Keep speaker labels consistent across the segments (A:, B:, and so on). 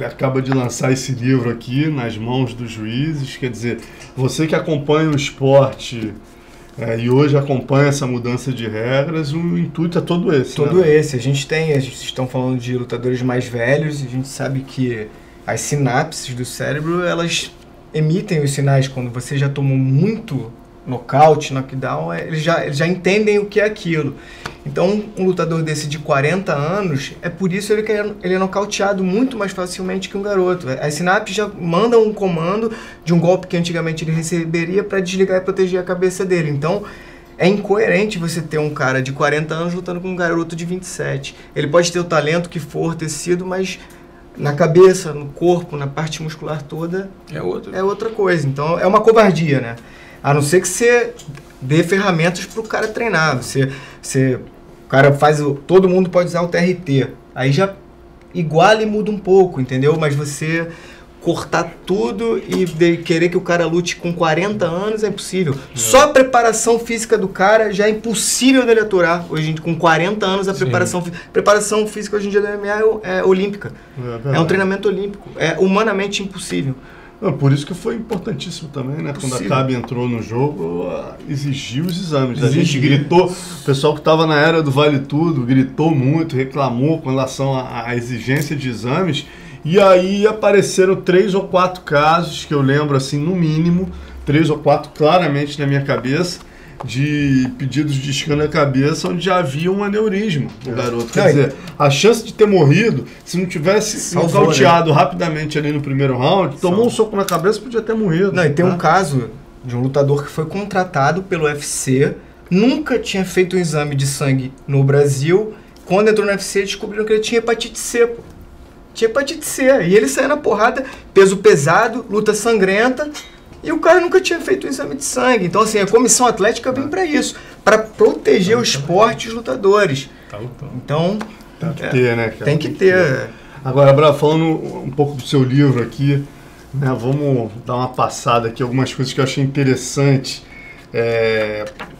A: ele acaba de lançar esse livro aqui nas mãos dos juízes. Quer dizer, você que acompanha o esporte e hoje acompanha essa mudança de regras, o intuito é todo esse.
B: Todo esse. A gente estão falando de lutadores mais velhos, e a gente sabe que as sinapses do cérebro, elas emitem os sinais. Quando você já tomou muito nocaute, knockdown, eles já entendem o que é aquilo. Então, um lutador desse de 40 anos, é por isso ele é nocauteado muito mais facilmente que um garoto. As sinapses já mandam um comando de um golpe que antigamente ele receberia para desligar e proteger a cabeça dele. Então, é incoerente você ter um cara de 40 anos lutando com um garoto de 27. Ele pode ter o talento que for, tecido, mas na cabeça, no corpo, na parte muscular toda, é outra coisa. Então, é uma covardia, né? A não ser que você dê ferramentas para o cara treinar. O cara todo mundo pode usar o TRT. Aí já iguala e muda um pouco, entendeu? Mas você cortar tudo e querer que o cara lute com 40 anos é impossível. Só a preparação física do cara já é impossível dele aturar. Hoje, com 40 anos, a preparação física hoje em dia do MMA é olímpica. É um treinamento olímpico. É humanamente impossível.
A: Não, por isso que foi importantíssimo também, né? Quando a CAB entrou no jogo, exigiu os exames. A gente gritou, o pessoal que estava na era do Vale Tudo gritou muito, reclamou com relação à exigência de exames. E aí apareceram 3 ou 4 casos, que eu lembro assim, no mínimo, 3 ou 4 claramente na minha cabeça, de pedidos de escândalo na cabeça, onde já havia um aneurisma no garoto. Quer dizer, a chance de ter morrido, se não tivesse nocauteado rapidamente ali no primeiro round, tomou um soco na cabeça, podia ter morrido.
B: Não, e tem um caso de um lutador que foi contratado pelo UFC, nunca tinha feito um exame de sangue no Brasil, quando entrou no UFC descobriram que ele tinha hepatite C, pô. Tinha hepatite C, e ele saiu na porrada, peso pesado, luta sangrenta, e o cara nunca tinha feito um exame de sangue. Então, assim, a comissão atlética vem para isso, para proteger o esporte e os lutadores. Então,
A: tem que ter, né, cara?
B: Tem que ter.
A: Agora, Bravo, falando um pouco do seu livro aqui, né, vamos dar uma passada aqui, algumas coisas que eu achei interessante.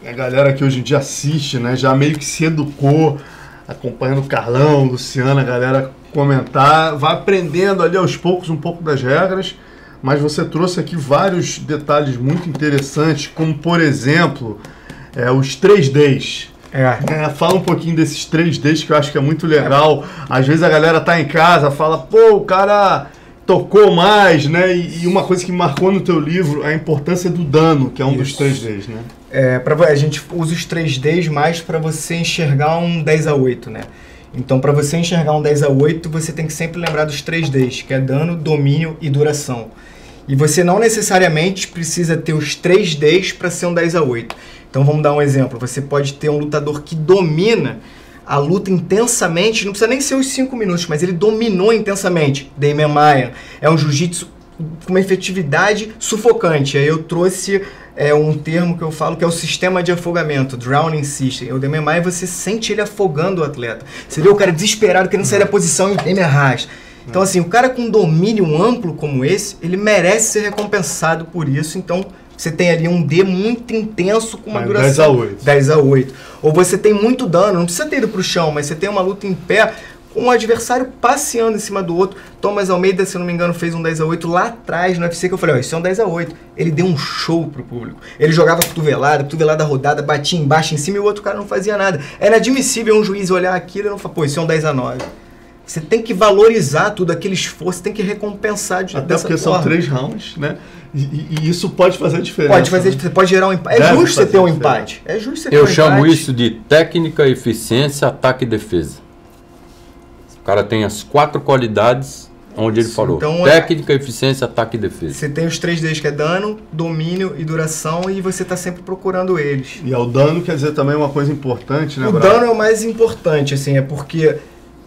A: A galera que hoje em dia assiste, né, já meio que se educou, acompanhando o Carlão, o Luciano, a galera comentar, vai aprendendo ali aos poucos um pouco das regras. Mas você trouxe aqui vários detalhes muito interessantes, como, por exemplo, os 3Ds. Fala um pouquinho desses 3Ds, que eu acho que é muito legal. Às vezes a galera tá em casa, fala, pô, o cara tocou mais, né? E uma coisa que marcou no teu livro, a importância do dano, que é um dos 3Ds, né?
B: A gente usa os 3Ds mais para você enxergar um 10-8, né? Então, para você enxergar um 10-8, você tem que sempre lembrar dos 3Ds, que é dano, domínio e duração. E você não necessariamente precisa ter os 3Ds para ser um 10-8. Então, vamos dar um exemplo. Você pode ter um lutador que domina a luta intensamente, não precisa nem ser os 5 minutos, mas ele dominou intensamente. Damian Maia é um jiu-jitsu com uma efetividade sufocante. Aí eu trouxe um termo que eu falo que é o sistema de afogamento, drowning system. O Damian Maia, você sente ele afogando o atleta. Você vê o cara desesperado querendo sair da posição e o Damian arrasta. Então, assim, o cara com domínio amplo como esse, ele merece ser recompensado por isso. Então, você tem ali um D muito intenso com uma duração 10-8. Ou você tem muito dano, não precisa ter ido pro chão, mas você tem uma luta em pé com um adversário passeando em cima do outro. Thomas Almeida, se eu não me engano, fez um 10-8 lá atrás no UFC, que eu falei, isso é um 10-8. Ele deu um show pro público. Ele jogava cotovelada rodada, batia embaixo, em cima, e o outro cara não fazia nada. É inadmissível um juiz olhar aquilo e não falar, pô, isso é um 10-9. Você tem que valorizar tudo, aquele esforço, você tem que recompensar de
A: Até porque são 3 rounds, né? E isso pode fazer a diferença.
B: Pode fazer diferença, pode gerar um empate. É justo você ter um empate. É justo você ter um empate.
C: Eu chamo isso de técnica, eficiência, ataque e defesa. O cara tem as 4 qualidades onde ele falou. Então, técnica, eficiência, ataque e defesa.
B: Você tem os 3Ds, que é dano, domínio e duração, e você está sempre procurando eles.
A: E o dano quer dizer também uma coisa importante, né,
B: O dano é o mais importante, assim, é porque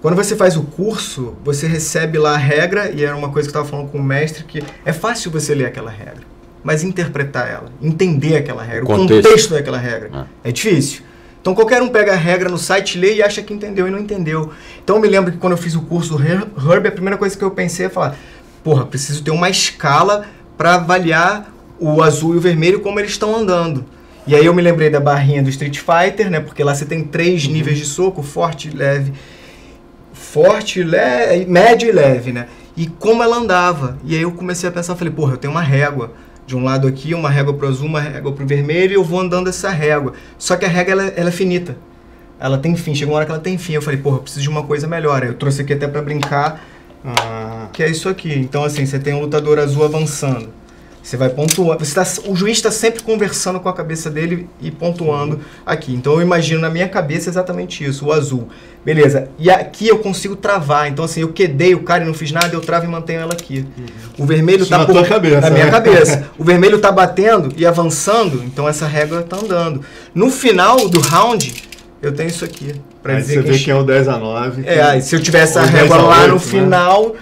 B: quando você faz o curso, você recebe lá a regra, e era uma coisa que eu estava falando com o mestre, que é fácil você ler aquela regra, mas interpretar ela, entender aquela regra, o contexto daquela regra, é difícil. Então qualquer um pega a regra no site, lê e acha que entendeu e não entendeu. Então eu me lembro que quando eu fiz o curso do Herb, a primeira coisa que eu pensei é falar, porra, preciso ter uma escala para avaliar o azul e o vermelho como eles estão andando. E aí eu me lembrei da barrinha do Street Fighter, né? Porque lá você tem 3 níveis de soco, forte, médio e leve, né? e como ela andava. E aí eu comecei a pensar, falei, porra, eu tenho uma régua. De um lado aqui, uma régua pro azul, uma régua pro vermelho, e eu vou andando essa régua. Só que a régua, ela é finita. Ela tem fim, chegou uma hora que ela tem fim. Eu falei, porra, eu preciso de uma coisa melhor. Aí eu trouxe aqui até pra brincar, que é isso aqui. Então assim, você tem um lutador azul avançando. Você vai pontuando, o juiz está sempre conversando com a cabeça dele e pontuando aqui. Então eu imagino na minha cabeça exatamente isso, o azul. Beleza, e aqui eu consigo travar. Então assim, eu quedei o cara e não fiz nada, eu travo e mantenho ela aqui. O vermelho está
A: na
B: minha cabeça. O vermelho está batendo e avançando, então essa régua está andando. No final do round, eu tenho isso aqui.
A: Pra dizer você vê quem é o 10-9.
B: Se eu tivesse a régua lá no final...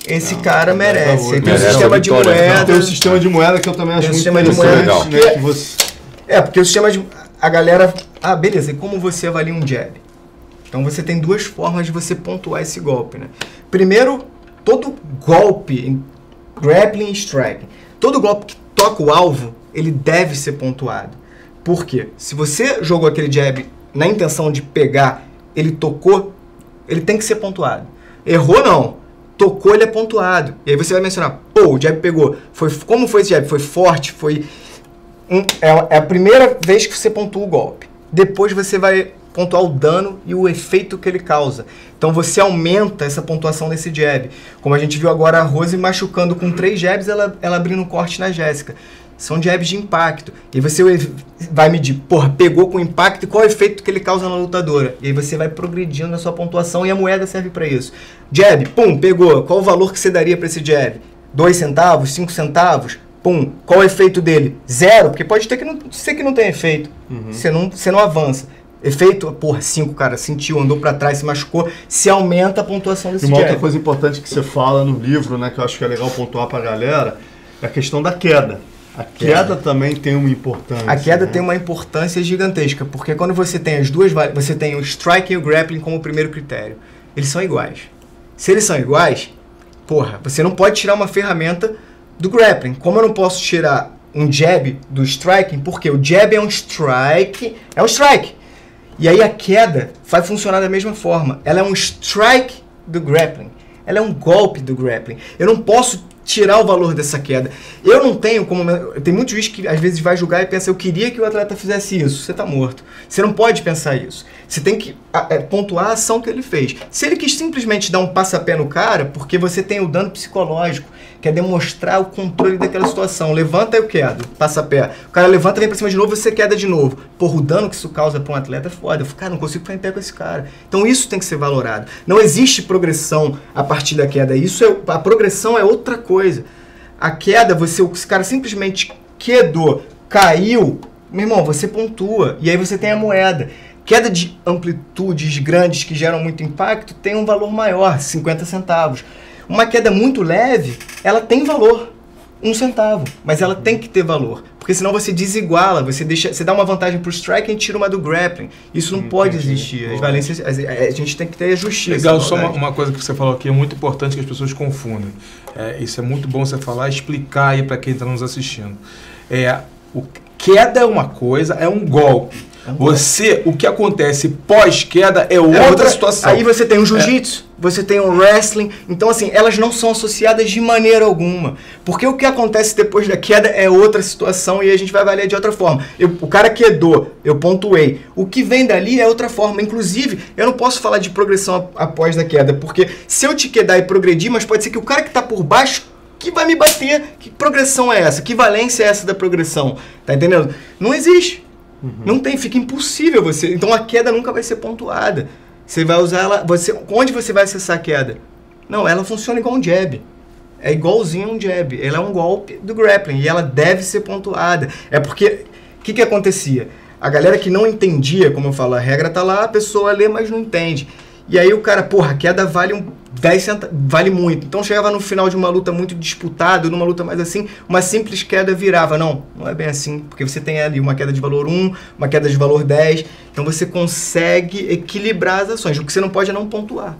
B: Esse cara merece. Ele tem um sistema de moeda.
A: Tem um sistema de moeda que eu também acho muito interessante. Né, que você...
B: porque o sistema de... A galera... beleza. E como você avalia um jab? Então você tem duas formas de você pontuar esse golpe, né? Primeiro, todo golpe, grappling e strike, todo golpe que toca o alvo, ele deve ser pontuado. Por quê? Se você jogou aquele jab na intenção de pegar, ele tocou, ele tem que ser pontuado. Errou, não. Tocou, ele é pontuado. E aí você vai mencionar, pô, o jab pegou. Como foi esse jab? Foi forte? É a primeira vez que você pontua o golpe. Depois você vai pontuar o dano e o efeito que ele causa. Então você aumenta essa pontuação desse jab. Como a gente viu agora a Rose machucando com 3 jabs, ela abrindo um corte na Jéssica. São jabs de impacto. E você vai medir, porra, pegou com impacto e qual é o efeito que ele causa na lutadora. E aí você vai progredindo na sua pontuação e a moeda serve para isso. Jab, pum, pegou. Qual o valor que você daria para esse jab? 2 centavos? 5 centavos? Pum. Qual é o efeito dele? 0, porque pode ter que não tem efeito. Você não avança. Efeito, porra, 5, cara, sentiu, andou para trás, se machucou, se aumenta a pontuação desse jab.
A: Uma outra coisa importante que você fala no livro, né, que eu acho que é legal pontuar pra galera, é a questão da queda. A queda também tem uma importância.
B: A queda tem uma importância gigantesca, porque quando você tem as duas, você tem o strike e o grappling como primeiro critério. Eles são iguais. Se eles são iguais, porra, você não pode tirar uma ferramenta do grappling. Como eu não posso tirar um jab do striking, porque o jab é um strike, E aí a queda vai funcionar da mesma forma. Ela é um strike do grappling. Ela é um golpe do grappling. Eu não posso tirar o valor dessa queda. Eu não tenho como... Tem muitos juiz que às vezes vai julgar e pensa, eu queria que o atleta fizesse isso. Você está morto. Você não pode pensar isso. Você tem que pontuar a ação que ele fez. Se ele quis simplesmente dar um passapé no cara, porque você tem o dano psicológico, que é demonstrar o controle daquela situação. Levanta e eu quedo, passapé. O cara levanta, vem pra cima de novo, você queda de novo. Porra, o dano que isso causa para um atleta é foda. Eu falo, cara, não consigo ficar em pé com esse cara. Então isso tem que ser valorado. Não existe progressão a partir da queda. A progressão é outra coisa. A queda, esse cara simplesmente quedou, caiu, meu irmão, você pontua. E aí você tem a moeda. Queda de amplitudes grandes que geram muito impacto tem um valor maior, 50 centavos. Uma queda muito leve, ela tem valor, 1 centavo, mas ela tem que ter valor, porque senão você desiguala, você dá uma vantagem para o strike e tira uma do grappling. Isso não pode existir. As valências, a gente tem que ter justiça.
D: Legal, só uma coisa que você falou aqui é muito importante que as pessoas confundem. Isso é muito bom você falar, explicar aí para quem está nos assistindo. Queda é uma coisa, é um golpe. O que acontece pós-queda é outra situação.
B: Aí você tem o jiu-jitsu, você tem o wrestling. Então, assim, elas não são associadas de maneira alguma. Porque o que acontece depois da queda é outra situação e a gente vai avaliar de outra forma. O cara quedou, eu pontuei. O que vem dali é outra forma. Inclusive, eu não posso falar de progressão após da queda, porque se eu te quedar e progredir, mas pode ser que o cara que está por baixo que vai me bater. Que progressão é essa? Que valência é essa da progressão? Tá entendendo? Não existe. Não tem, fica impossível você. Então a queda nunca vai ser pontuada. Você vai usar ela. Onde você vai acessar a queda? Não, ela funciona igual um jab. É igualzinho a um jab. Ela é um golpe do grappling e ela deve ser pontuada. É porque o que acontecia? A galera que não entendia, como eu falo, a regra tá lá, a pessoa lê, mas não entende. E aí o cara, porra, a queda vale 10 centavos, vale muito. Então chegava no final de uma luta muito disputada, numa luta mais assim, uma simples queda virava. Não é bem assim, porque você tem ali uma queda de valor 1, uma queda de valor 10, então você consegue equilibrar as ações. O que você não pode é não pontuar.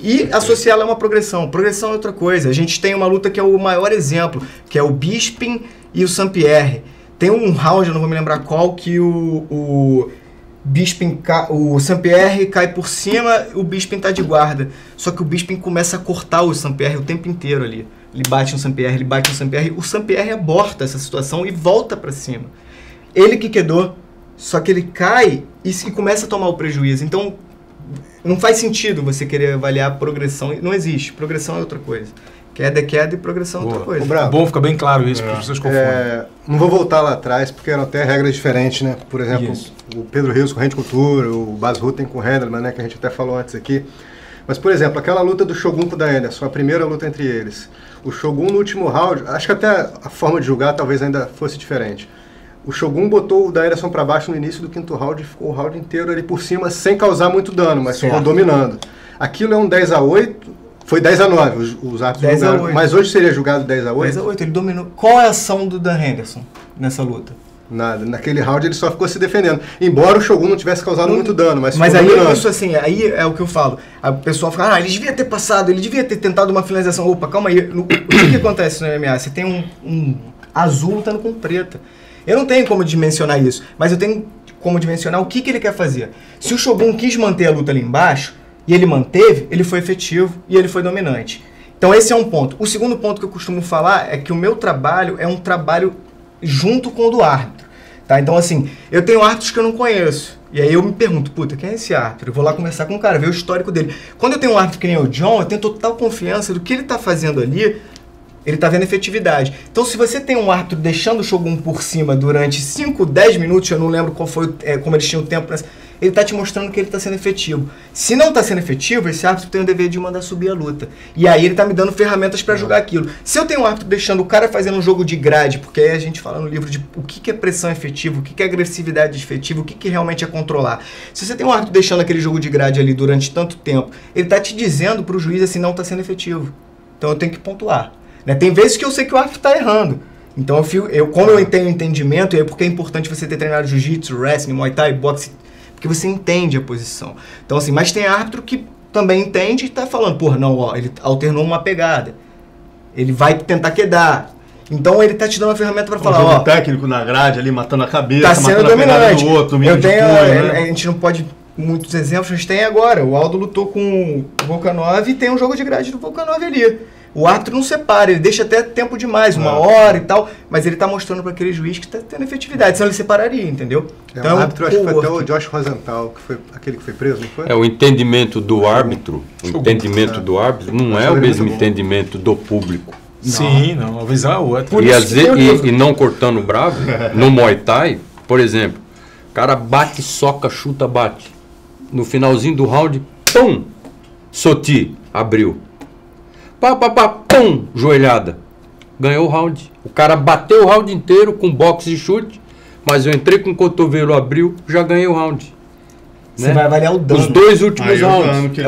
B: E associá-la a uma progressão. Progressão é outra coisa. A gente tem uma luta que é o maior exemplo, que é o Bisping e o Saint-Pierre. Tem um round, eu não vou me lembrar qual, que o o Saint-Pierre cai por cima, o Bisping tá de guarda. Só que o Bisping começa a cortar o Saint-Pierre o tempo inteiro ali. Ele bate no Saint-Pierre, o Saint-Pierre aborta essa situação e volta para cima. Ele que quedou, só que ele cai e começa a tomar o prejuízo. Então, não faz sentido você querer avaliar a progressão. Não existe. Progressão é outra coisa. Queda é queda e progressão é outra coisa.
D: É bom ficar bem claro isso, porque as pessoas confundem.
E: Não vou voltar lá atrás, porque eram até regras diferentes, né? Por exemplo, o Pedro Rios com Rende Cultura, o Bas Rutten com o Hendelman, né? Que a gente até falou antes aqui. Mas, por exemplo, aquela luta do Shogun com o Dan Henderson, a primeira luta entre eles. O Shogun no último round, acho que até a forma de julgar talvez ainda fosse diferente. O Shogun botou o Dan Henderson para baixo no início do quinto round e ficou o round inteiro ali por cima sem causar muito dano, mas ficou dominando. Aquilo é um 10-8, foi 10-9 os árbitros julgaram, mas hoje seria julgado 10-8?
B: 10-8, ele dominou. Qual é a ação do Dan Henderson nessa luta?
E: Nada, naquele round ele só ficou se defendendo. Embora o Shogun não tivesse causado muito dano, mas
B: aí isso assim, aí é o que eu falo. A pessoa fala, ele devia ter passado, ele devia ter tentado uma finalização. Opa, calma aí. O que acontece no MMA? Você tem um azul lutando com preta. Eu não tenho como dimensionar isso, mas eu tenho como dimensionar o que ele quer fazer. Se o Shogun quis manter a luta ali embaixo, e ele manteve, ele foi efetivo e ele foi dominante. Então esse é um ponto. O segundo ponto que eu costumo falar é que o meu trabalho é um trabalho junto com o do árbitro. Tá? Então assim, eu tenho árbitros que eu não conheço. E aí eu me pergunto, quem é esse árbitro? Eu vou lá conversar com o cara, ver o histórico dele. Quando eu tenho um árbitro que nem o John, eu tenho total confiança do que ele está fazendo ali, ele está vendo efetividade. Então se você tem um árbitro deixando o Shogun por cima durante 5, 10 minutos, eu não lembro qual foi, como eles tinham tempo, ele está te mostrando que ele está sendo efetivo. Se não está sendo efetivo, esse árbitro tem o dever de mandar subir a luta. E aí ele está me dando ferramentas para julgar aquilo. Se eu tenho um árbitro deixando o cara fazendo um jogo de grade, porque aí a gente fala no livro de o que é pressão efetiva, o que é agressividade efetiva, o que realmente é controlar. Se você tem um árbitro deixando aquele jogo de grade ali durante tanto tempo, ele está te dizendo para o juiz assim, não está sendo efetivo. Então eu tenho que pontuar. Né? Tem vezes que eu sei que o árbitro está errando. Então como eu tenho entendimento, e é porque é importante você ter treinado jiu-jitsu, wrestling, muay thai, boxe, porque você entende a posição. Então assim, mas tem árbitro que também entende e está falando, ele alternou uma pegada. Ele vai tentar quedar. Então ele está te dando uma ferramenta para falar,
A: técnico na grade ali, matando a cabeça,
B: tá sendo dominante.
A: Do outro,
B: a gente não pode muitos exemplos, mas tem agora. O Aldo lutou com o Volkanov e tem um jogo de grade do Volkanov ali. O árbitro não separa, ele deixa até tempo demais, 1 hora e tal, mas ele está mostrando para aquele juiz que está tendo efetividade, senão ele separaria, entendeu?
E: Então, o árbitro, acho que foi até o Josh Rosenthal, que foi aquele que foi preso, não foi?
C: O entendimento do árbitro, do árbitro não é o mesmo entendimento do público.
D: Sim, não, a visão é outra.
C: E não cortando bravo, no Muay Thai, por exemplo, o cara bate, soca, chuta, bate. No finalzinho do round, pum, soti, abriu. Pum, joelhada. Ganhou o round. O cara bateu o round inteiro com boxe e chute, mas eu entrei com o cotovelo, abriu, já ganhei o round.
B: Você vai avaliar o dano.
C: Os 2 últimos rounds.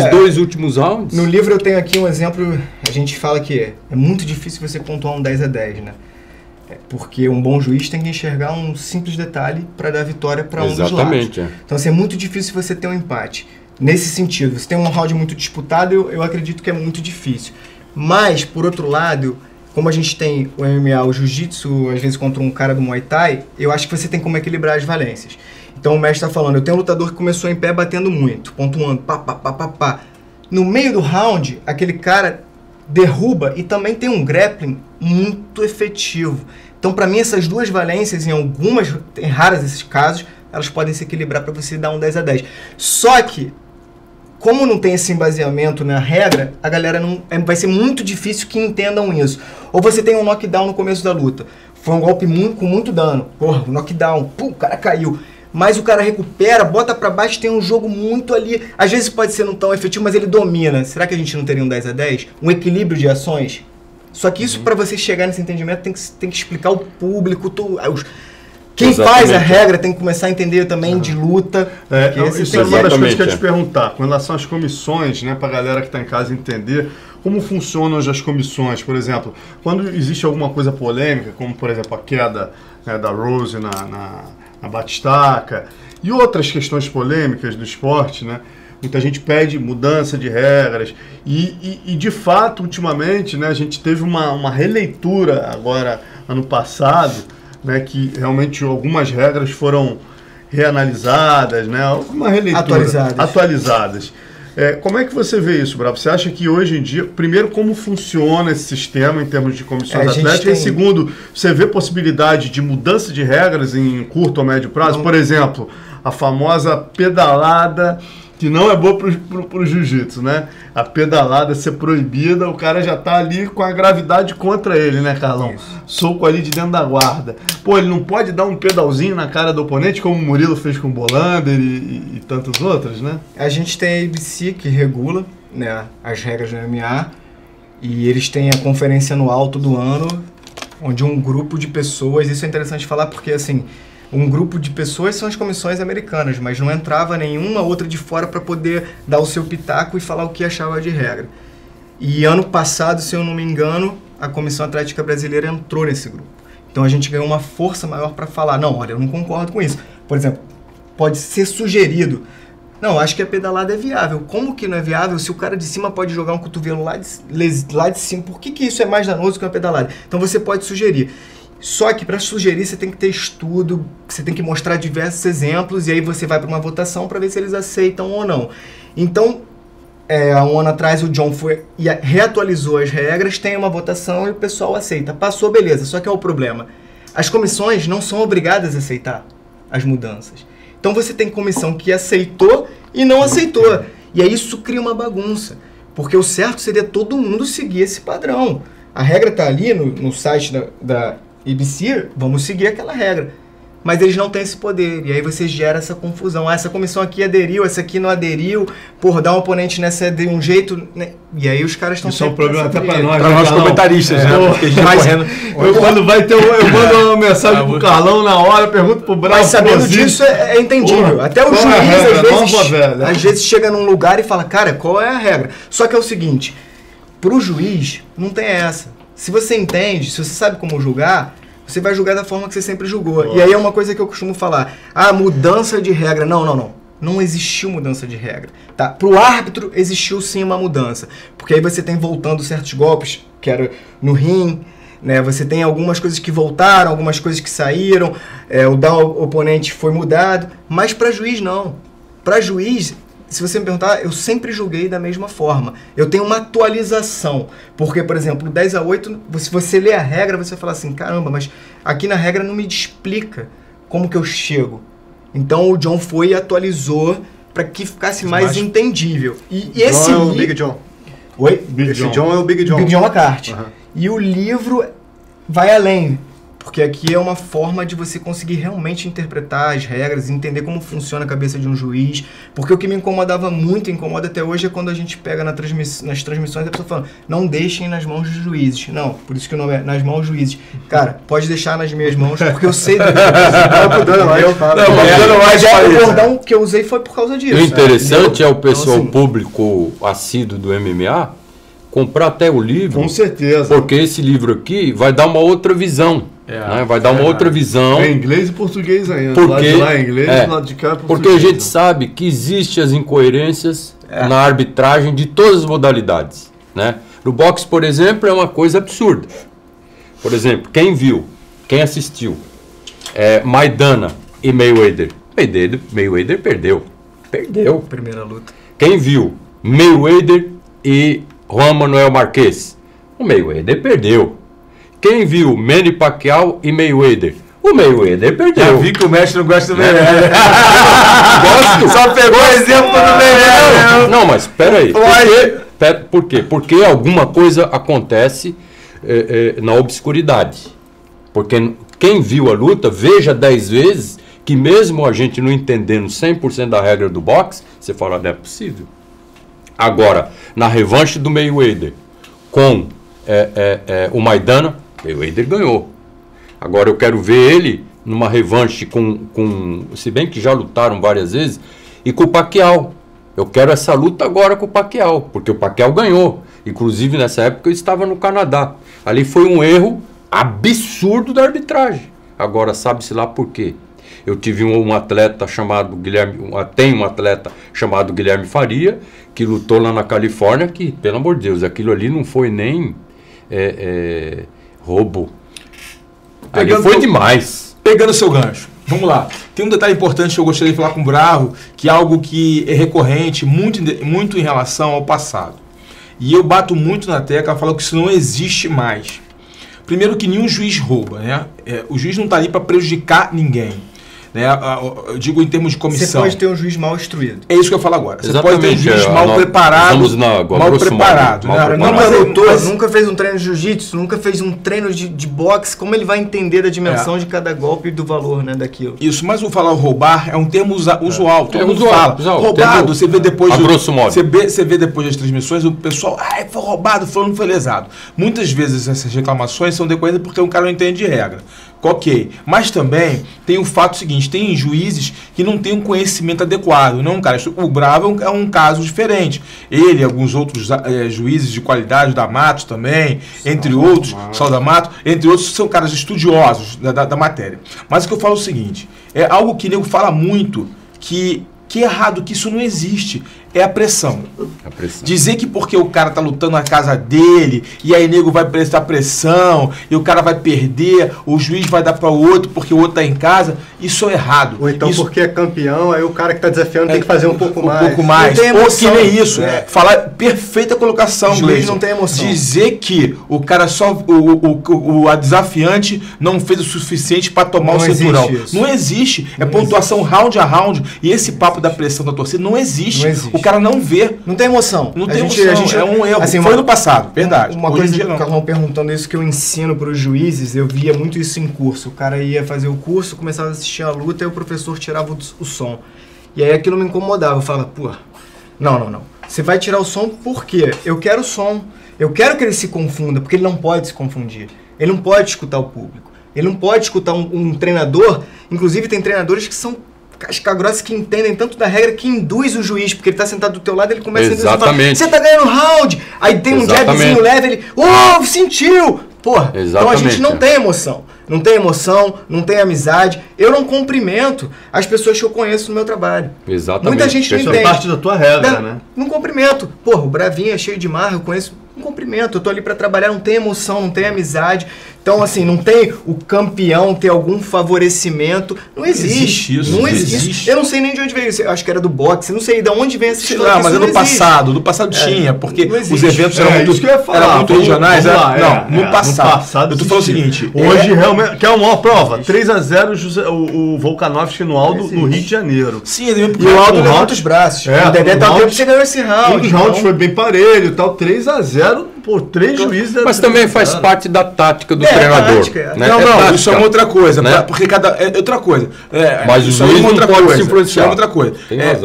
C: Os 2 últimos rounds.
B: No livro eu tenho aqui um exemplo, a gente fala que é muito difícil você pontuar um 10-10, né? Porque um bom juiz tem que enxergar um simples detalhe para dar vitória para um dos lados.
C: Exatamente.
B: Então assim, é muito difícil você ter um empate. Nesse sentido, você tem um round muito disputado, eu acredito que é muito difícil. Mas, por outro lado, como a gente tem o MMA, o Jiu-Jitsu, às vezes contra um cara do Muay Thai, eu acho que você tem como equilibrar as valências. Então o mestre está falando, eu tenho um lutador que começou em pé batendo muito, pontuando, pá. No meio do round, aquele cara derruba e também tem um grappling muito efetivo. Então, para mim, essas duas valências, em raros esses casos, elas podem se equilibrar para você dar um 10-10. Só que, como não tem esse embaseamento na regra, a galera vai ser muito difícil que entendam isso. Ou você tem um knockdown no começo da luta. Foi um golpe com muito dano. Um knockdown. O cara caiu. Mas o cara recupera, bota pra baixo, tem um jogo muito ali. Às vezes pode ser não tão efetivo, mas ele domina. Será que a gente não teria um 10-10? Um equilíbrio de ações? Só que isso, para você chegar nesse entendimento, tem que explicar ao público, quem faz a regra tem que começar a entender também de luta.
A: Isso é uma das coisas que eu ia te perguntar. Com relação às comissões, né, para a galera que está em casa entender como funcionam as comissões. Por exemplo, quando existe alguma coisa polêmica, como por exemplo a queda, né, da Rose na batistaca e outras questões polêmicas do esporte, né? Muita gente pede mudança de regras e de fato, ultimamente, né, a gente teve uma releitura agora, ano passado, né, que realmente algumas regras foram reanalisadas, né? Uma releitura. Atualizadas. Como é que você vê isso, Bravo? Você acha que hoje em dia, primeiro, como funciona esse sistema em termos de comissões atléticas? E segundo, você vê possibilidade de mudança de regras em curto ou médio prazo? Por exemplo, a famosa pedalada, que não é boa para o jiu-jitsu, né? A pedalada ser proibida, o cara já tá ali com a gravidade contra ele, né, Carlão? Isso. Soco ali de dentro da guarda. Pô, ele não pode dar um pedalzinho na cara do oponente, como o Murilo fez com o Bolander e tantos outros, né?
B: A gente tem a ABC que regula, né, as regras do MMA, e eles têm a conferência anual todo ano, onde um grupo de pessoas, isso é interessante falar porque, assim, um grupo de pessoas são as comissões americanas, mas não entrava nenhuma outra de fora para poder dar o seu pitaco e falar o que achava de regra. E ano passado, se eu não me engano, a Comissão Atlética Brasileira entrou nesse grupo. Então a gente ganhou uma força maior para falar, não, olha, eu não concordo com isso. Por exemplo, pode ser sugerido, não, acho que a pedalada é viável. Como que não é viável se o cara de cima pode jogar um cotovelo lá de cima? Por que isso é mais danoso que uma pedalada? Então você pode sugerir. Só que para sugerir você tem que ter estudo, você tem que mostrar diversos exemplos e aí você vai para uma votação para ver se eles aceitam ou não. Então, há um ano atrás o John foi e reatualizou as regras, tem uma votação e o pessoal aceita. Passou, beleza, só que é o problema. As comissões não são obrigadas a aceitar as mudanças. Então você tem comissão que aceitou e não aceitou. E aí isso cria uma bagunça, porque o certo seria todo mundo seguir esse padrão. A regra está ali no site da ABC, vamos seguir aquela regra. Mas eles não têm esse poder, e aí você gera essa confusão. Essa comissão aqui aderiu, essa aqui não aderiu, dar um oponente nessa de um jeito, né? E aí os caras estão...
A: Isso é um problema até para nós,
D: para nós comentaristas, né?
A: Quando vai ter eu mando uma mensagem pro Carlão na hora, pergunto pro Bravo.
B: Mas sabendo disso é entendível. Até o juiz, às vezes chega num lugar e fala, cara, qual é a regra? Só que é o seguinte, pro juiz não tem essa. Se você entende, se você sabe como julgar, você vai julgar da forma que você sempre julgou. E aí é uma coisa que eu costumo falar. Mudança de regra. Não. Não existiu mudança de regra. Tá? Pro árbitro existiu sim uma mudança. Porque aí você tem voltando certos golpes, que era no rim, né? Você tem algumas coisas que voltaram, algumas coisas que saíram, o down oponente foi mudado. Mas para juiz não. Para juiz... Se você me perguntar, eu sempre julguei da mesma forma. Eu tenho uma atualização. Porque, por exemplo, 10-8, se você lê a regra, você vai falar assim, caramba, mas aqui na regra não me explica como que eu chego. Então o John foi e atualizou para que ficasse mais entendível. E esse
E: John é o Big John.
B: Oi?
E: Esse John é o Big John.
B: Big John McCarthy. E o livro vai além. Porque aqui é uma forma de você conseguir realmente interpretar as regras, entender como funciona a cabeça de um juiz. Porque o que me incomodava muito, incomoda até hoje, é quando a gente pega nas transmissões a pessoa falando, não deixem nas mãos dos juízes. Não, por isso que o nome é nas mãos dos juízes. Cara, pode deixar nas minhas mãos, porque eu sei... O bordão que eu usei foi por causa disso.
C: O interessante é o pessoal público assíduo do MMA comprar até o livro.
A: Com certeza.
C: Porque esse livro aqui vai dar uma outra visão. Né? Vai dar uma outra visão.
A: É inglês e português ainda.
C: Porque,
A: do lado de lá é inglês, do lado de cá é português.
C: Porque a gente sabe que existem as incoerências na arbitragem de todas as modalidades. Né? No boxe, por exemplo, é uma coisa absurda. Por exemplo, quem viu, quem assistiu, Maidana e Mayweather. Mayweather perdeu.
B: Primeira luta.
C: Quem viu Mayweather e Juan Manuel Marquez? O Mayweather perdeu. Quem viu Manny Pacquiao e Mayweather? O Mayweather perdeu.
D: Já vi que o mestre não gosta do Mayweather.
C: Gosto.
D: Só pegou o exemplo do Mayweather.
C: Não, mas espera aí. Por quê? Porque alguma coisa acontece na obscuridade. Porque quem viu a luta, veja 10 vezes que mesmo a gente não entendendo 100% da regra do boxe, você fala, não é possível. Agora, na revanche do Mayweather com o Maidana, Mayweather ganhou. Agora eu quero ver ele numa revanche com se bem que já lutaram várias vezes, e com o Pacquiao. Eu quero essa luta agora com o Pacquiao, porque o Pacquiao ganhou. Inclusive nessa época eu estava no Canadá. Ali foi um erro absurdo da arbitragem. Agora sabe-se lá por quê. Eu tive um atleta chamado tem um atleta chamado Guilherme Faria, que lutou lá na Califórnia, que, pelo amor de Deus, aquilo ali não foi nem roubo. Ali foi demais.
D: Pegando seu gancho, Vamos lá. Tem um detalhe importante que eu gostaria de falar com o Bravo, que é algo que é recorrente, muito em relação ao passado. E eu bato muito na tecla, falo que isso não existe mais. Primeiro que nenhum juiz rouba, né? O juiz não está ali para prejudicar ninguém. Né? Eu digo em termos de comissão.
B: Você pode ter um juiz mal instruído.
D: É isso que eu falo agora. Você
C: Exatamente,
D: pode ter um juiz mal preparado. Mal preparado.
B: Nunca fez um treino de jiu-jitsu, nunca fez um treino de boxe. Como ele vai entender da dimensão de cada golpe e do valor, né, daquilo?
D: Isso, mas vou falar roubar é um termo usual. Todo mundo
C: usual,
D: fala. Roubado, você vê depois.
C: Você
D: vê depois das transmissões, o pessoal, foi roubado, fulano foi lesado. Muitas vezes essas reclamações são decorrentes porque o cara não entende de regra. Ok, mas também tem o fato seguinte, tem juízes que não têm um conhecimento adequado, não, cara, o Bravo é um caso diferente, ele e alguns outros juízes de qualidade, da Matos também, entre outros, Saldamato, entre outros, são caras estudiosos da matéria, mas o que eu falo é o seguinte, é algo que o nego fala muito, que é errado, que isso não existe, é a pressão. Dizer que porque o cara tá lutando na casa dele, e aí o nego vai prestar pressão, e o cara vai perder, o juiz vai dar para o outro porque o outro tá em casa, isso é errado.
E: Ou então porque é campeão, aí o cara que tá desafiando tem que fazer um pouco mais.
D: Um pouco mais. Ou que nem isso. Falar perfeita colocação,
B: juiz não tem emoção.
D: Dizer que o cara só, o desafiante não fez o suficiente para tomar o cinturão. Não existe. É pontuação round a round, e esse papo da pressão da torcida não existe. O cara não vê.
B: Não tem emoção.
D: Não tem emoção. É um erro.
B: Assim,
D: foi no passado, verdade.
B: Uma coisa que o Carlão perguntando isso que eu ensino para os juízes, eu via muito isso em curso. O cara ia fazer o curso, começava a assistir a luta e o professor tirava o som. E aí aquilo me incomodava. Eu falava, pô, não. Você vai tirar o som por quê? Eu quero o som. Eu quero que ele se confunda, porque ele não pode se confundir. Ele não pode escutar o público. Ele não pode escutar um treinador. Inclusive tem treinadores que são casca grossa, que entendem tanto da regra que induz o juiz, porque ele tá sentado do teu lado, ele começa a induzir e fala, você tá ganhando round, aí tem um jabzinho leve, ele, sentiu! Porra, então a gente não tem emoção. Não tem emoção, não tem amizade. Eu não cumprimento as pessoas que eu conheço no meu trabalho.
C: Exatamente.
B: Muita gente não entende.
A: Isso é parte da tua regra, né?
B: Não cumprimento. Porra, o Bravinho é cheio de marra, eu conheço. Não cumprimento. Eu tô ali pra trabalhar, não tem emoção, não tem amizade. Então, assim, não tem o campeão ter algum favorecimento. Não existe.
D: Isso.
B: Não existe. Eu não sei nem de onde veio isso. Eu acho que era do boxe. Não sei de onde vem essa história.
D: Não, mas é do passado. Do passado tinha, porque os eventos eram muito regionais. No passado. Eu tô falando o seguinte.
A: Hoje, realmente, que é a maior prova. 3-0 o Volkanovski no Aldo, no Rio de Janeiro.
D: Sim,
B: e o Aldo levanta os braços. O Dedé tá tempo que você ganhou esse round.
A: Um dos rounds foi bem parelho e tal. 3-0 por 3 juízes.
C: Mas também faz parte da tática do treinador.
D: Né? Não, isso é uma outra coisa. Né? Porque é outra coisa.
C: Mas o juiz não pode se influenciar.
D: Isso é outra coisa.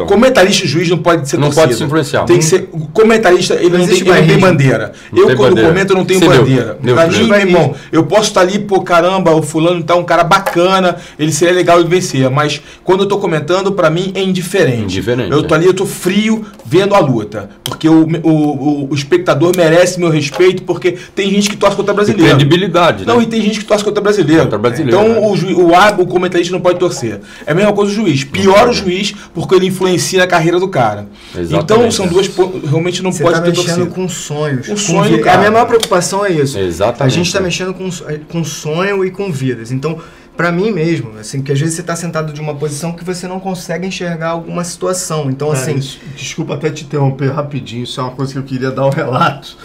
D: Comentarista e juiz não pode ser
C: torcida. Não pode se influenciar.
D: Tem que ser. O comentarista, ele não tem bandeira. Quando comento, eu não tenho bandeira. Pra mim, meu irmão, eu posso estar ali, pô, caramba, o fulano tá um cara bacana, ele seria legal de vencer. Mas quando eu tô comentando, pra mim é indiferente. Eu tô ali, eu tô frio vendo a luta. Porque o espectador merece meu respeito, porque tem gente que torce contra brasileiro.
C: Credibilidade,
D: né? Não, e tem gente que torce contra brasileiro. Então o comentarista não pode torcer. É a mesma coisa o juiz. Pior o juiz, porque ele influencia na carreira do cara. Exatamente, então são duas. Realmente não pode ter torcida.
B: Você tá mexendo com sonhos.
D: Um sonho,
B: cara. A minha maior preocupação é isso.
C: Exatamente.
B: A gente tá mexendo com sonho e com vidas. Então, pra mim mesmo, assim, que às vezes você tá sentado de uma posição que você não consegue enxergar alguma situação. Então, assim...
A: Desculpa até te interromper rapidinho, isso é uma coisa que eu queria dar o relato.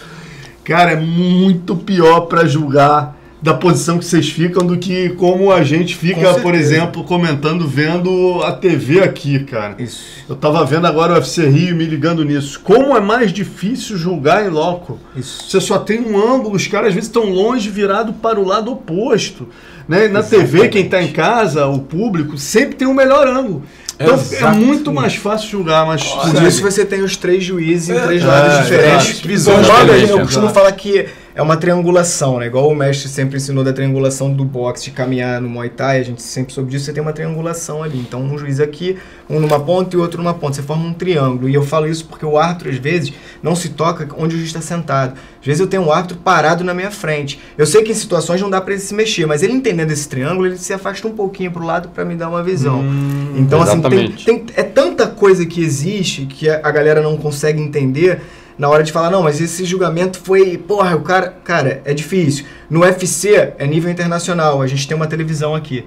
A: Cara, é muito pior pra julgar da posição que vocês ficam do que como a gente fica, por exemplo, comentando, vendo a TV aqui, cara.
B: Isso.
A: Eu tava vendo agora o UFC Rio, me ligando nisso. Como é mais difícil julgar em loco.
B: Isso.
A: Você só tem um ângulo, os caras às vezes estão longe, virado para o lado oposto. Né? Na TV, quem está em casa, o público, sempre tem o melhor ângulo. Então é muito mais fácil julgar, mas...
B: Por isso você tem os 3 juízes em 3 lados diferentes.
D: Visões
B: eu costumo falar que é uma triangulação, né? Igual o mestre sempre ensinou da triangulação do boxe, de caminhar no Muay Thai, a gente sempre soube disso, você tem uma triangulação ali. Então um juiz aqui, um numa ponta e outro numa ponta, você forma um triângulo. E eu falo isso porque o árbitro, às vezes, não se toca onde o juiz está sentado. Às vezes eu tenho um árbitro parado na minha frente. Eu sei que em situações não dá para ele se mexer, mas ele entendendo esse triângulo, ele se afasta um pouquinho para o lado para me dar uma visão. Então, assim, é tanta coisa que existe que a galera não consegue entender na hora de falar, não, mas esse julgamento foi, porra, o cara, é difícil. No UFC é nível internacional, a gente tem uma televisão aqui.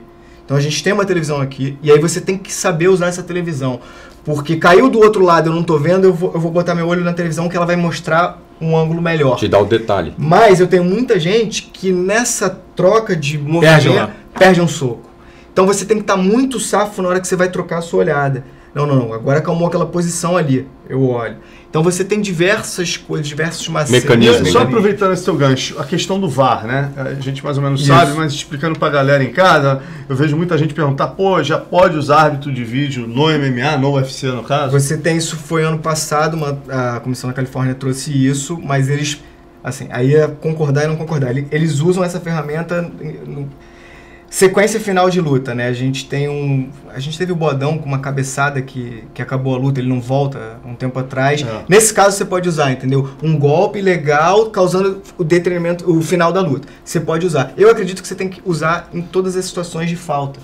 B: Então a gente tem uma televisão aqui, e aí você tem que saber usar essa televisão. Porque caiu do outro lado, eu não tô vendo, eu vou botar meu olho na televisão que ela vai mostrar um ângulo melhor.
C: Te dá o detalhe.
B: Mas eu tenho muita gente que nessa troca de movimento perde um soco. Então você tem que estar muito safo na hora que você vai trocar a sua olhada. Não, agora acalmou aquela posição ali, eu olho. Então você tem diversas coisas, diversos
C: mecanismos.
A: Só aproveitando esse teu gancho, a questão do VAR, né? A gente mais ou menos sabe, mas explicando pra galera em casa, eu vejo muita gente perguntar, pô, já pode usar árbitro de vídeo no MMA, no UFC no caso?
B: Você tem isso, foi ano passado, a Comissão da Califórnia trouxe isso, mas eles, assim, aí é concordar e não concordar. Eles usam essa ferramenta... Sequência final de luta, né? A gente teve o Bodão com uma cabeçada que acabou a luta, ele não volta um tempo atrás. Nesse caso você pode usar, entendeu? Um golpe legal causando o detrimento, o final da luta. Você pode usar. Eu acredito que você tem que usar em todas as situações de falta.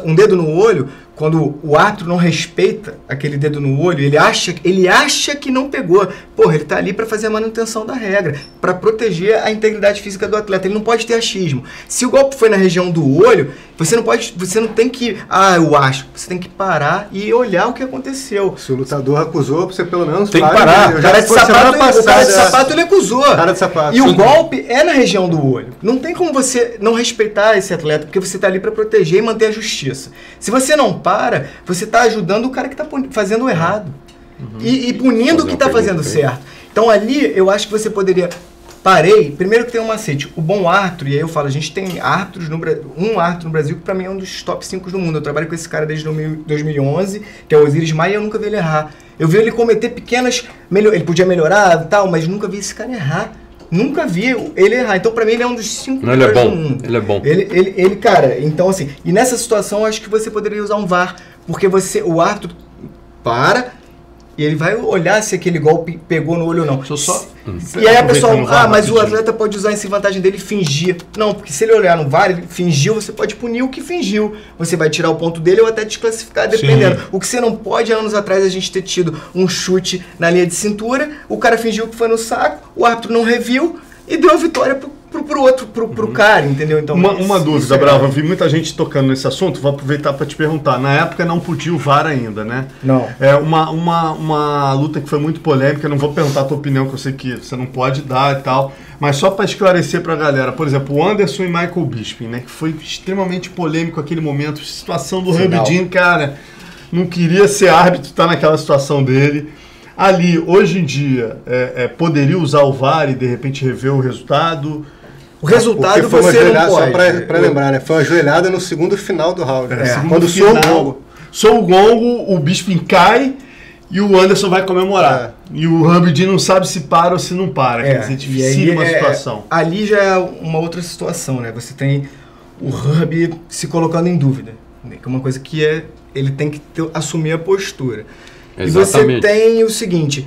B: Um dedo no olho, quando o árbitro não respeita aquele dedo no olho, ele acha que não pegou. Porra, ele tá ali para fazer a manutenção da regra, para proteger a integridade física do atleta. Ele não pode ter achismo. Se o golpe foi na região do olho, você não tem que, eu acho. Você tem que parar e olhar o que aconteceu.
E: Se o lutador acusou, você pelo menos
D: tem que parar.
B: O cara de sapato ele acusou.
E: Cara de sapato.
B: E o golpe é na região do olho. Não tem como você não respeitar esse atleta, porque você tá ali para proteger e manter a justiça. Se você não para, você está ajudando o cara que está fazendo o errado. E punindo o que está fazendo certo. Então ali, eu acho que você poderia... Primeiro que tem um macete. O bom árbitro, e aí eu falo, a gente tem árbitros um árbitro no Brasil que para mim é um dos top 5 do mundo. Eu trabalho com esse cara desde 2011, que é o Osiris Maia, e eu nunca vi ele errar. Eu vi ele cometer pequenas... Ele podia melhorar e tal, mas nunca vi esse cara errar. Nunca vi ele errar. Então, pra mim, ele é um dos 5 melhores do mundo.
C: Ele é bom.
B: Ele, cara, então assim... E nessa situação, eu acho que você poderia usar um VAR. Porque o árbitro para e ele vai olhar se aquele golpe pegou no olho ou não. E aí a pessoa... mas o atleta pode usar essa vantagem dele e fingir. Não, porque se ele olhar no VAR, ele fingiu, você pode punir o que fingiu. Você vai tirar o ponto dele ou até desclassificar, dependendo. Sim. O que você não pode, anos atrás, a gente ter tido um chute na linha de cintura, o cara fingiu que foi no saco, o árbitro não reviu e deu a vitória pro cara, entendeu? Então,
A: uma dúvida, Brava, eu vi muita gente tocando nesse assunto, vou aproveitar para te perguntar. Na época não podia o VAR ainda, né?
B: Não.
A: É uma luta que foi muito polêmica, não vou perguntar a tua opinião, que eu sei que você não pode dar e tal, mas só para esclarecer para a galera, por exemplo, o Anderson e Michael Bisping, né, que foi extremamente polêmico aquele momento, situação do Rabidin, cara, não queria ser árbitro, tá naquela situação dele. Ali, hoje em dia, poderia usar o VAR e de repente rever o resultado?
B: O resultado você não pode.
E: Só para lembrar, né? Foi uma joelhada no segundo final do round.
A: Quando soou o gongo. Soou o gongo, o Bisping cai e o Anderson vai comemorar. E o Rabidin não sabe se para ou se não para. Quer dizer, dificílima situação.
B: Ali já é uma outra situação, né? Você tem o Herb se colocando em dúvida. Né? Que é uma coisa que ele tem que assumir a postura.
C: Exatamente.
B: E você tem o seguinte,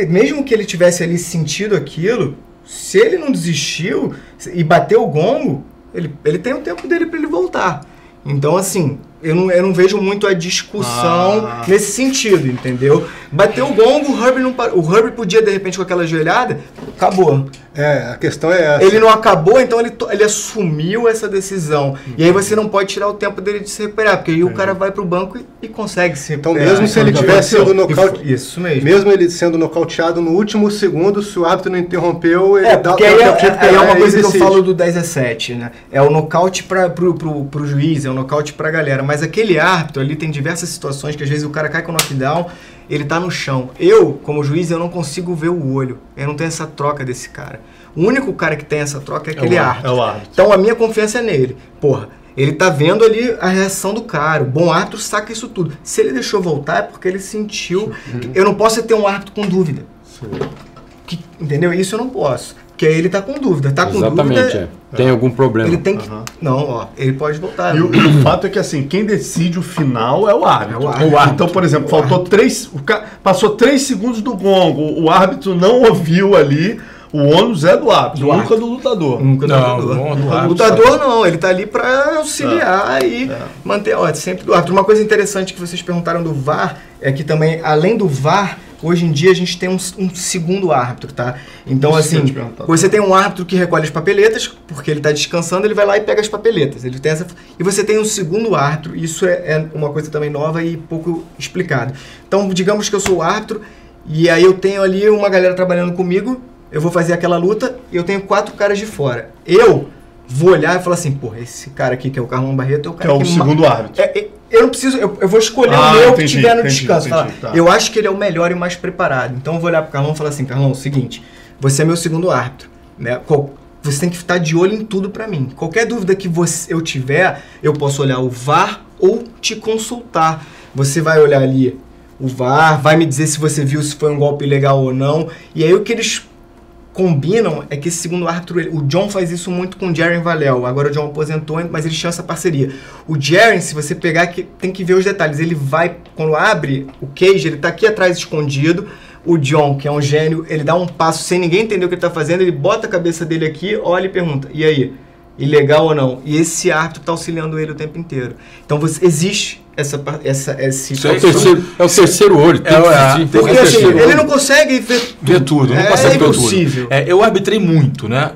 B: mesmo que ele tivesse ali sentido aquilo, se ele não desistiu e bateu o gongo, ele tem o tempo dele para ele voltar. Então, assim, eu não vejo muito a discussão nesse sentido, entendeu? Bateu o gongo, o Herb não parou. O Herb podia, de repente, com aquela joelhada, acabou.
E: A questão é essa.
B: Ele não acabou, então ele assumiu essa decisão. E aí você não pode tirar o tempo dele de se recuperar, porque aí o cara vai pro banco e consegue se recuperar.
E: Então, mesmo se ele tivesse sido nocauteado,
B: isso mesmo.
E: Mesmo ele sendo nocauteado no último segundo, se o árbitro não interrompeu, ele dá
B: porque aí é uma coisa que eu falo do 10-7, né? É o nocaute pro juiz, é o nocaute pra galera. Mas aquele árbitro ali tem diversas situações que às vezes o cara cai com knockdown, ele tá no chão. Eu, como juiz, eu não consigo ver o olho. Eu não tenho essa troca desse cara. O único cara que tem essa troca é aquele árbitro.
A: É o árbitro.
B: Então a minha confiança é nele. Porra, ele tá vendo ali a reação do cara. O bom árbitro saca isso tudo. Se ele deixou voltar é porque ele sentiu... Eu não posso ter um árbitro com dúvida. Entendeu? Isso eu não posso. Porque aí ele tá com dúvida. Tá com dúvida...
C: Tem algum problema.
B: Ele tem que... Não, ele pode voltar.
A: E o fato é que, assim, quem decide o final é o árbitro. Então, por exemplo, passou 3 segundos do gongo, o árbitro não ouviu ali, o ônus é do árbitro, nunca do lutador.
B: Nunca do lutador. O lutador não, ele tá ali para auxiliar e manter a ordem, sempre do árbitro. Uma coisa interessante que vocês perguntaram do VAR é que também, além do VAR, hoje em dia a gente tem um segundo árbitro, tá? Então,
A: Isso que eu
B: assim,
A: ia te perguntar.
B: você tem um árbitro que recolhe as papeletas, porque ele está descansando, ele vai lá e pega as papeletas. Ele tem e você tem um segundo árbitro, isso é uma coisa também nova e pouco explicada. Então, digamos que eu sou o árbitro, e aí eu tenho ali uma galera trabalhando comigo, eu vou fazer aquela luta, e eu tenho 4 caras de fora. Eu vou olhar e falar assim, porra, esse cara aqui, que é o Carlão Barreto, é o cara
A: Que é o segundo árbitro.
B: Eu não preciso, eu vou escolher o meu que tiver no descanso.
A: Tá.
B: Eu acho que ele é o melhor e mais preparado. Então eu vou olhar pro Carlão e falar assim, Carlão, é o seguinte, você é meu segundo árbitro, né? Você tem que estar de olho em tudo pra mim. Qualquer dúvida que eu tiver, eu posso olhar o VAR ou te consultar. Você vai olhar ali o VAR, vai me dizer se você viu se foi um golpe legal ou não. E aí o que eles combinam é que esse segundo árbitro, o John faz isso muito com o Jaren Valel. Agora o John aposentou, mas eles tinham essa parceria. O Jaren, se você pegar, tem que ver os detalhes. Ele vai, quando abre o cage, ele tá aqui atrás escondido. O John, que é um gênio, ele dá um passo sem ninguém entender o que ele tá fazendo, ele bota a cabeça dele aqui, olha e pergunta, e aí? Ilegal ou não? E esse árbitro tá auxiliando ele o tempo inteiro. Então existe esse...
C: É o terceiro olho.
B: Porque assim, ele não consegue
D: ver tudo. Não consegue ver
B: impossível.
D: tudo. Eu arbitrei muito, né?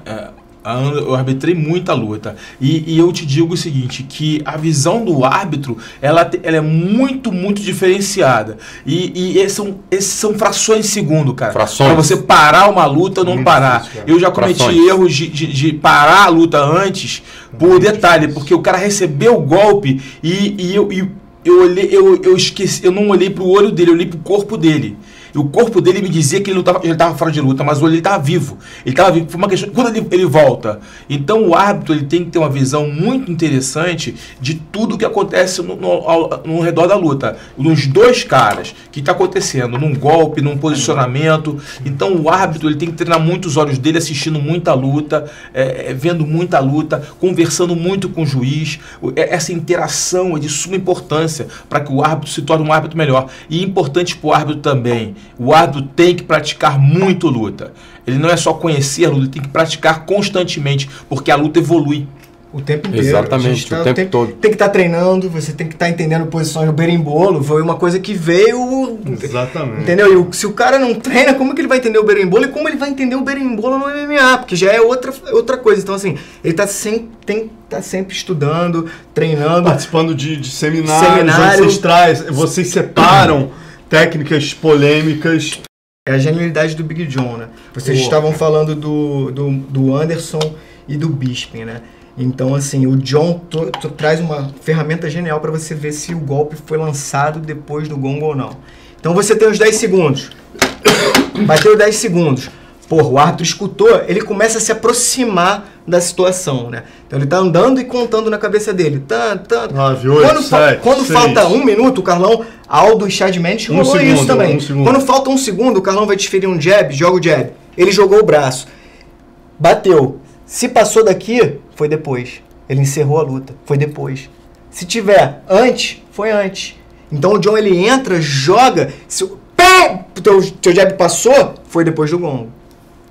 D: Eu arbitrei muita luta. E eu te digo o seguinte, que a visão do árbitro, ela é muito, muito diferenciada. E esses são frações de segundo, cara.
C: Frações.
D: Pra você parar uma luta ou não
A: Muito
D: parar.
A: difícil,
D: Eu já cometi erros de parar a luta antes, por detalhe, porque o cara recebeu o golpe e eu esqueci, eu não olhei pro olho dele, eu olhei pro corpo dele. E o corpo dele me dizia que ele estava fora de luta, mas o olho dele estava vivo. Ele estava vivo. Foi uma questão. Quando ele volta. Então o árbitro ele tem que ter uma visão muito interessante de tudo que acontece no redor da luta. Nos dois caras. O que está acontecendo? Num golpe, num posicionamento. Então o árbitro ele tem que treinar muito os olhos dele, assistindo muita luta, vendo muita luta, conversando muito com o juiz. Essa interação é de suma importância para que o árbitro se torne um árbitro melhor. E importante para o árbitro também. O árbitro tem que praticar muito luta. Ele não é só conhecer a luta, ele tem que praticar constantemente, porque a luta evolui.
B: O tempo inteiro.
C: Exatamente, o tempo todo.
B: Tem que estar treinando, você tem que estar entendendo posições no berimbolo. Foi uma coisa que veio...
A: Exatamente.
B: Entendeu? E se o cara não treina, como que ele vai entender o berimbolo? E como ele vai entender o berimbolo no MMA? Porque já é outra coisa. Então, assim, ele tem que estar sempre estudando, treinando.
A: Participando de seminários. Vocês separam técnicas polêmicas.
B: É a genialidade do Big John, né? Vocês estavam falando do Anderson e do Bisping, né? Então, assim, o John traz uma ferramenta genial para você ver se o golpe foi lançado depois do gongo ou não. Então, você tem os 10 segundos. Bateu 10 segundos. Porra, o árbitro escutou, ele começa a se aproximar da situação, né? Então, ele tá andando e contando na cabeça dele.
A: 9, 8, 7,
B: quando falta 1 minuto, o Carlão, Aldo e Chad Mendes rolou isso também. Quando falta 1 segundo, o Carlão vai desferir um jab, joga o jab. Ele jogou o braço. Bateu. Se passou daqui, foi depois. Ele encerrou a luta, foi depois. Se tiver antes, foi antes. Então o John ele entra, joga, se o teu jab passou, foi depois do gongo.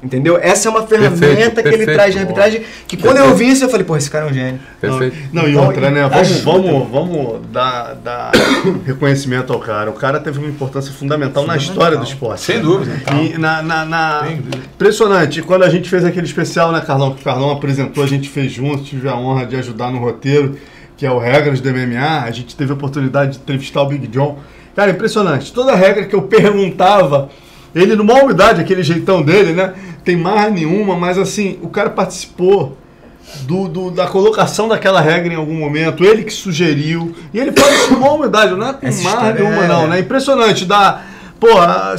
B: Entendeu? Essa é uma ferramenta que ele traz de arbitragem, que quando eu vi isso, eu falei, pô, esse cara é um gênio.
C: Perfeito.
A: Não, e outra, né? Vamos dar reconhecimento ao cara. O cara teve uma importância fundamental na história do esporte.
D: Sem dúvida.
A: E impressionante. Quando a gente fez aquele especial, né, Carlão? Que o Carlão apresentou, a gente fez junto, tive a honra de ajudar no roteiro, que é o Regras do MMA. A gente teve a oportunidade de entrevistar o Big John. Cara, impressionante. Toda regra que eu perguntava, ele numa humildade, aquele jeitão dele, né? Tem marra nenhuma, mas assim, o cara participou da colocação daquela regra em algum momento, ele que sugeriu, e ele faz isso com uma humildade, não é com marra nenhuma não, né? Impressionante,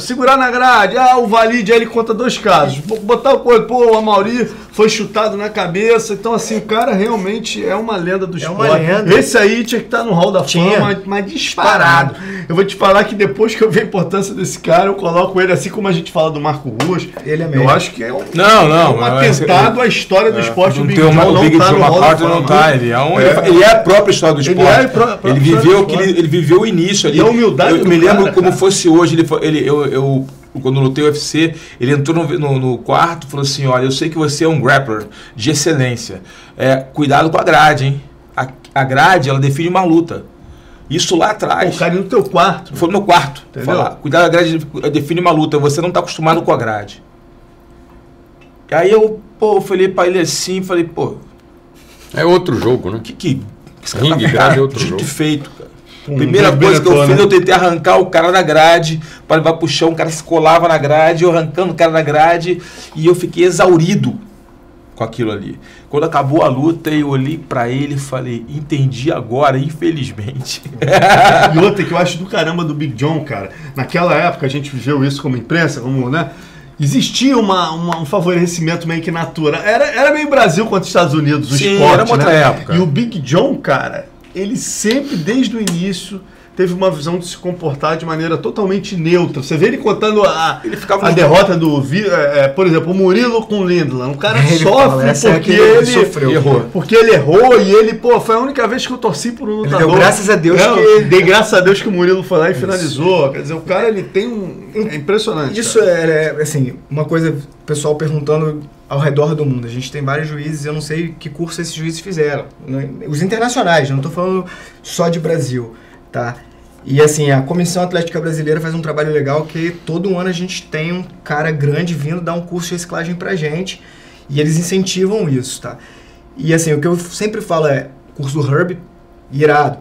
A: segurar na grade, o Valide, ele conta 2 casos, botar o corpo, o Amauri foi chutado na cabeça, então assim, o cara realmente é uma lenda do esporte.
B: Uma lenda.
A: Esse aí tinha que estar no hall da fama, mas disparado. Eu vou te falar que depois que eu vi a importância desse cara, eu coloco ele assim como a gente fala do Marco Ruas.
B: Ele é mesmo.
A: Eu acho que é um
D: atentado
A: à história do esporte.
D: O Big John não tá, ele é a própria história do esporte. Ele viveu o início ali.
A: E a humildade
D: eu me lembro como fosse hoje, quando eu lutei o UFC, ele entrou no quarto e falou assim, olha, eu sei que você é um grappler de excelência. Cuidado com a grade, hein? A grade, ela define uma luta. Isso lá atrás.
A: Pô, o cara ia no teu quarto.
D: Foi no meu quarto.
A: Entendeu?
D: Falar, cuidar da grade define uma luta. Você não tá acostumado com a grade. Aí eu falei pra ele assim, falei, pô...
C: É outro jogo, né?
D: Que esse
C: Ringue, grade é outro
D: dito
C: jogo.
D: e feito, cara. Primeira coisa que eu fiz, eu tentei arrancar o cara da grade para levar pro chão, o cara se colava na grade, eu arrancando o cara da grade, e eu fiquei exaurido com aquilo ali. Quando acabou a luta, eu olhei para ele e falei, entendi agora, infelizmente.
A: E outra que eu acho do caramba do Big John, cara, naquela época a gente viveu isso como imprensa, como, né? Existia um favorecimento meio que natural. Era meio Brasil contra Estados Unidos, o
D: Sim,
A: esporte,
D: era uma outra época.
A: E o Big John, cara, ele sempre, desde o início, teve uma visão de se comportar de maneira totalmente neutra. Você vê ele contando a derrota do... por exemplo, o Murilo com o Lindland. O cara sofre porque ele
B: sofreu.
A: Errou. Porque ele errou e ele, foi a única vez que eu torci por um lutador.
B: Deu graças a Deus
A: Dei graças a Deus que o Murilo foi lá e finalizou. Quer dizer, o cara, ele tem é impressionante.
B: Isso assim, uma coisa, o pessoal perguntando ao redor do mundo. A gente tem vários juízes, eu não sei que curso esses juízes fizeram. Os internacionais, não estou falando só de Brasil. Tá? E assim, a Comissão Atlética Brasileira faz um trabalho legal que todo ano a gente tem um cara grande vindo dar um curso de reciclagem pra gente e eles incentivam isso, tá? E assim, o que eu sempre falo é, curso do Herb, irado.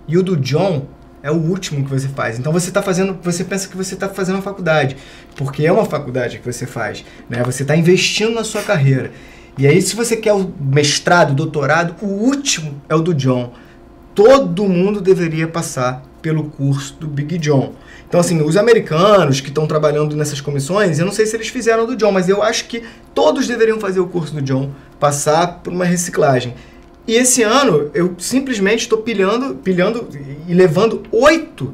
B: E o do John é o último que você faz. Então você pensa que você está fazendo uma faculdade, porque é uma faculdade que você faz, né? Você está investindo na sua carreira. E aí, se você quer o mestrado, doutorado, o último é o do John. Todo mundo deveria passar pelo curso do Big John. Então, assim, os americanos que estão trabalhando nessas comissões, eu não sei se eles fizeram do John, mas eu acho que todos deveriam fazer o curso do John, passar por uma reciclagem. E esse ano, eu simplesmente estou pilhando e levando 8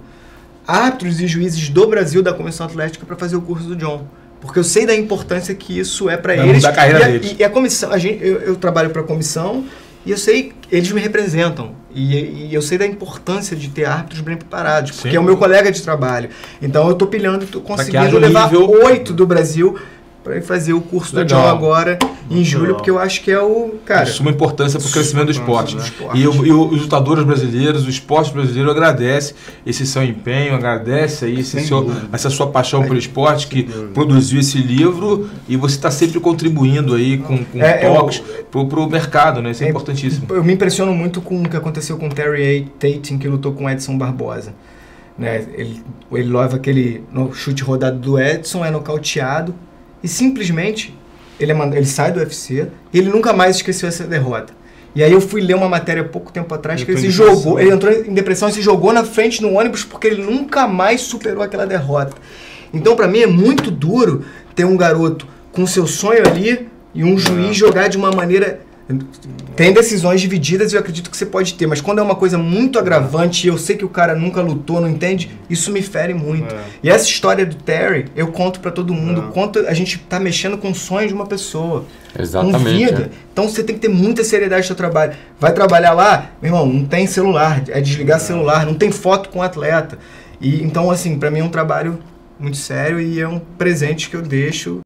B: árbitros e juízes do Brasil da Comissão Atlética para fazer o curso do John. Porque eu sei da importância que isso é para eles.
D: Da carreira deles.
B: E a comissão, eu trabalho para a comissão, e eu sei, eles me representam. E eu sei da importância de ter árbitros bem preparados, porque
D: Sim.
B: é o meu colega de trabalho. Então eu estou pilhando e estou conseguindo levar
D: nível...
B: 8 do Brasil para ir fazer o curso do John agora, em julho, porque eu acho que é o... Cara,
D: de suma importância para o crescimento do esporte.
B: Do esporte.
D: E os lutadores brasileiros, o esporte brasileiro agradece esse seu empenho, agradece aí essa sua paixão pelo esporte que produziu esse livro, e você está sempre contribuindo aí com toques para o mercado, né? Isso é importantíssimo.
B: Eu me impressiono muito com o que aconteceu com o Terry A. Tate, que lutou com o Edson Barbosa. Né? Ele leva aquele chute rodado do Edson, é nocauteado, e simplesmente ele sai do UFC e ele nunca mais esqueceu essa derrota. E aí eu fui ler uma matéria pouco tempo atrás que ele entrou em depressão e se jogou na frente no ônibus porque ele nunca mais superou aquela derrota. Então, para mim, é muito duro ter um garoto com seu sonho ali e um juiz jogar de uma maneira... Tem decisões divididas e eu acredito que você pode ter, mas quando é uma coisa muito agravante e eu sei que o cara nunca lutou, não entende, isso me fere muito. E essa história do Terry, eu conto pra todo mundo, quanto a gente tá mexendo com o sonho de uma pessoa.
C: Exatamente.
B: Com vida. Então você tem que ter muita seriedade no seu trabalho. Vai trabalhar lá, meu irmão, não tem celular, é desligar celular, não tem foto com o atleta. E então, assim, pra mim é um trabalho muito sério e é um presente que eu deixo